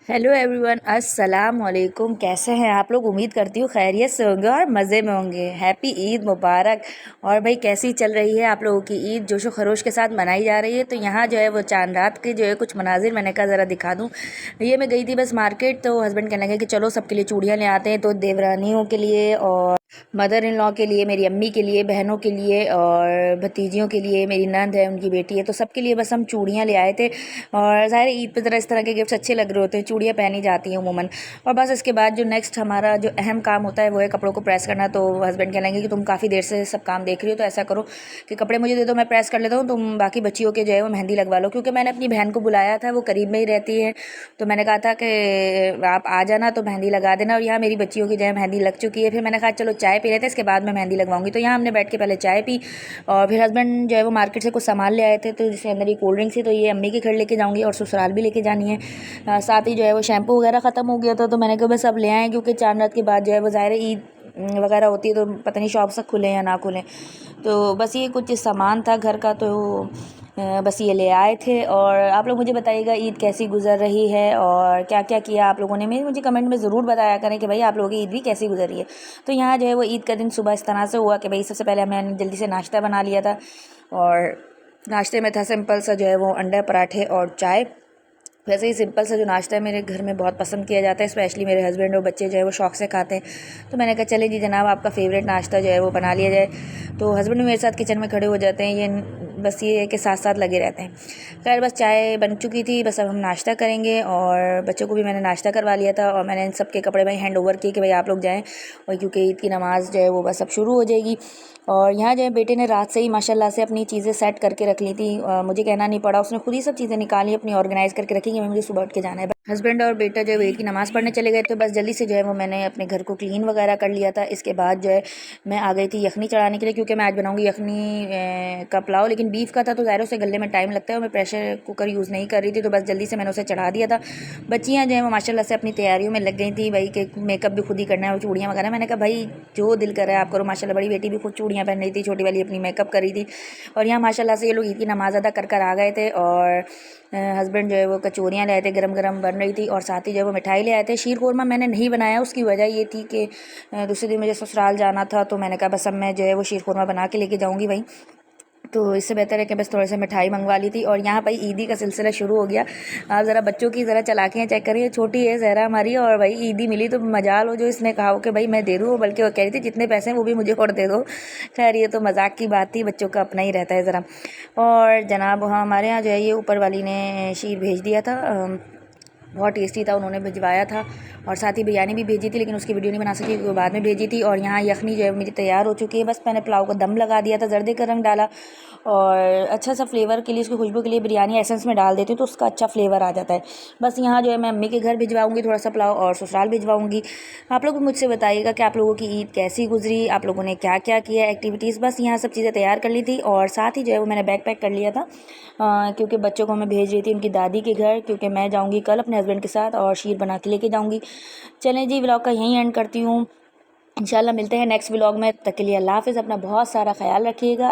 Hello everyone, अस्सलाम वालेकुम। कैसे हैं आप लोग? उम्मीद करती हूँ खैरियत से होंगे और मज़े में होंगे। हैप्पी ईद मुबारक। और भाई कैसी चल रही है आप लोगों की ईद? जोशो खरोश के साथ मनाई जा रही है। तो यहाँ जो है वो चांद रात के जो है कुछ मनाजिर मैंने कहा ज़रा दिखा दूँ। ये मैं गई थी बस मार्केट, तो हस्बैंड कहने लगे कि चलो सबके लिए चूड़ियाँ ले आते हैं। तो देवरानियों के लिए और मदर इन लॉ के लिए, मेरी अम्मी के लिए, बहनों के लिए और भतीजियों के लिए, मेरी नंद है उनकी बेटी है, तो सबके लिए बस हम चूड़ियाँ ले आए थे। और ज़ाहिर ईद पे ज़रा इस तरह के गिफ्ट्स अच्छे लग रहे होते हैं, चूड़ियाँ पहनी जाती हैं उमूमन। और बस इसके बाद जो नेक्स्ट हमारा जो अहम काम होता है वो है कपड़ों को प्रेस करना। तो हस्बैंड कह लेंगे कि तुम काफ़ी देर से सब काम देख रही हो, तो ऐसा करो कि कपड़े मुझे दे दो, मैं प्रेस कर लेता हूँ, तुम बाकी बच्चियों के जो है वो मेहंदी लगवा लो। क्योंकि मैंने अपनी बहन को बुलाया था, वो करीब में ही रहती है, तो मैंने कहा था कि आप आ जाना तो मेहंदी लगा देना। और यहाँ मेरी बच्चियों की जो है मेहंदी लग चुकी है। फिर मैंने कहा चलो चाय पी लेते हैं, इसके बाद मैं मेहंदी लगवाऊंगी। तो यहाँ हमने बैठ के पहले चाय पी और फिर हस्बैंड जो है वो मार्केट से कुछ सामान ले आए थे, तो जिसके अंदर ये कोल्ड ड्रिंक थी, तो ये अम्मी के घर लेके जाऊँगी और ससुराल भी लेके जानी है। साथ ही जो है वो शैम्पू वगैरह ख़त्म हो गया था, तो मैंने कहा बस अब ले आएँ, क्योंकि चांद रात के बाद जो है वो ज़ाहिर है ईद वगैरह होती है, तो पता नहीं शॉप सब खुले या ना खुलें। तो बस ये कुछ सामान था घर का, तो बस ये ले आए थे। और आप लोग मुझे बताइएगा ईद कैसी गुजर रही है और क्या क्या किया आप लोगों ने। मुझे कमेंट में ज़रूर बताया करें कि भाई आप लोगों की ईद भी कैसी गुजर रही है। तो यहाँ जो है वो ईद का दिन सुबह इस तरह से हुआ कि भाई सबसे पहले मैंने जल्दी से नाश्ता बना लिया था। और नाश्ते में था सिंपल सा जो है वो अंडा पराठे और चाय। वैसे ही सिंपल सा जो नाश्ता है मेरे घर में बहुत पसंद किया जाता है, स्पेशली मेरे हस्बैंड और बच्चे जो है वो शौक से खाते हैं। तो मैंने कहा चले जी जनाब, आपका फ़ेवरेट नाश्ता जो है वो बना लिया जाए। तो हस्बैंड भी मेरे साथ किचन में खड़े हो जाते हैं, ये बस ये है कि साथ साथ लगे रहते हैं। खैर बस चाय बन चुकी थी, बस अब हम नाश्ता करेंगे। और बच्चों को भी मैंने नाश्ता करवा लिया था और मैंने इन सब के कपड़े भाई हैंड ओवर किए कि भाई आप लोग जाएँ, और क्योंकि ईद की नमाज़ जो है वो बस अब शुरू हो जाएगी। और यहाँ जो है बेटे ने रात से ही माशाल्लाह से अपनी चीज़ें सेट करके रख ली थी, मुझे कहना नहीं पड़ा, उसने खुद ही सब चीज़ें निकाली, अपनी ऑर्गेनाइज़ करके रखी कि मुझे सुबह उठ के जाना है। हस्बैंड और बेटा जो है ईद की नमाज़ पढ़ने चले गए, तो बस जल्दी से जो है वो मैंने अपने घर को क्लीन वगैरह कर लिया था। इसके बाद जो है मैं आ गई थी यखनी चढ़ाने के लिए, क्योंकि मैं आज बनाऊंगी यखनी का पुलाव, लेकिन बीफ का था तो ज़ाहिर से गलने में टाइम लगता है और मैं प्रेशर कुकर यूज़ नहीं कर रही थी, तो बस जल्दी से मैंने उसे चढ़ा दिया था। बच्चियाँ जो है वो माशाल्लाह से अपनी तैयारियों में लग गई थी भाई, कि मेकअप भी खुद ही करना है और चूड़ियाँ वगैरह। मैंने कहा भाई जो दिल कर रहा है आप करो। माशाल्लाह बड़ी बेटी भी खुद चूड़ियाँ पहन रही थी, छोटी वाली अपनी मेकअप कर रही थी। और यहाँ माशाल्लाह से ये लोग ईद की नमाज़ अदा कर आ गए थे। और हस्बैंड जो है वो कचौरियाँ ले आए थे, गरम गरम बन रही थी। और साथ ही जो है वो मिठाई ले आए थे। शीर खोरमा मैंने नहीं बनाया, उसकी वजह ये थी कि दूसरे दिन मुझे ससुराल जाना था, तो मैंने कहा बस अब मैं जो है वो शीर खोरमा बना के लेके जाऊँगी भाई। तो इससे बेहतर है कि बस थोड़े से मिठाई मंगवा ली थी। और यहाँ भाई ईदी का सिलसिला शुरू हो गया। आप ज़रा बच्चों की ज़रा चालाकियाँ चेक करिए। छोटी है ज़हरा हमारी, और भाई ईदी मिली तो मजाल हो जो इसने कहा हो कि भाई मैं दे दूँ, बल्कि वो कह रही थी जितने पैसे हैं वो भी मुझे और दे दो। खैर ये तो मजाक की बात थी, बच्चों का अपना ही रहता है ज़रा। और जनाब हाँ हमारे यहाँ जो है ये ऊपर वाली ने शीर भेज दिया था, बहुत टेस्टी था, उन्होंने भिजवाया था। और साथ ही बिरयानी भी भेजी थी, लेकिन उसकी वीडियो नहीं बना सकी क्योंकि वो बाद में भेजी थी। और यहाँ यखनी जो है मेरी तैयार हो चुकी है, बस मैंने पुलाव को दम लगा दिया था, जर्दे का रंग डाला और अच्छा सा फ्लेवर के लिए, उसकी खुशबू के लिए बिरयानी एसेंस में डाल देती हूँ तो उसका अच्छा फ्लेवर आ जाता है। बस यहाँ जो है मैं अम्मी के घर भिजवाऊँगी थोड़ा सा पुलाव, और ससुराल भिजवाऊँगी। आप लोग मुझसे बताइएगा कि आप लोगों की ईद कैसी गुजरी, आप लोगों ने क्या क्या किया एक्टिविटीज़। बस यहाँ सब चीज़ें तैयार कर ली थी। और साथ ही जो है वो मैंने बैग पैक कर लिया था, क्योंकि बच्चों को मैं भेज रही थी उनकी दादी के घर, क्योंकि मैं जाऊँगी कल अपने हस्बैंड के साथ और शीर बना के लेके जाऊँगी। चलें जी, व्लॉग का यहीं एंड करती हूँ। इंशाल्लाह मिलते हैं नेक्स्ट व्लॉग में, तब तक के लिए अल्लाह हाफ़िज़। अपना बहुत सारा ख्याल रखिएगा।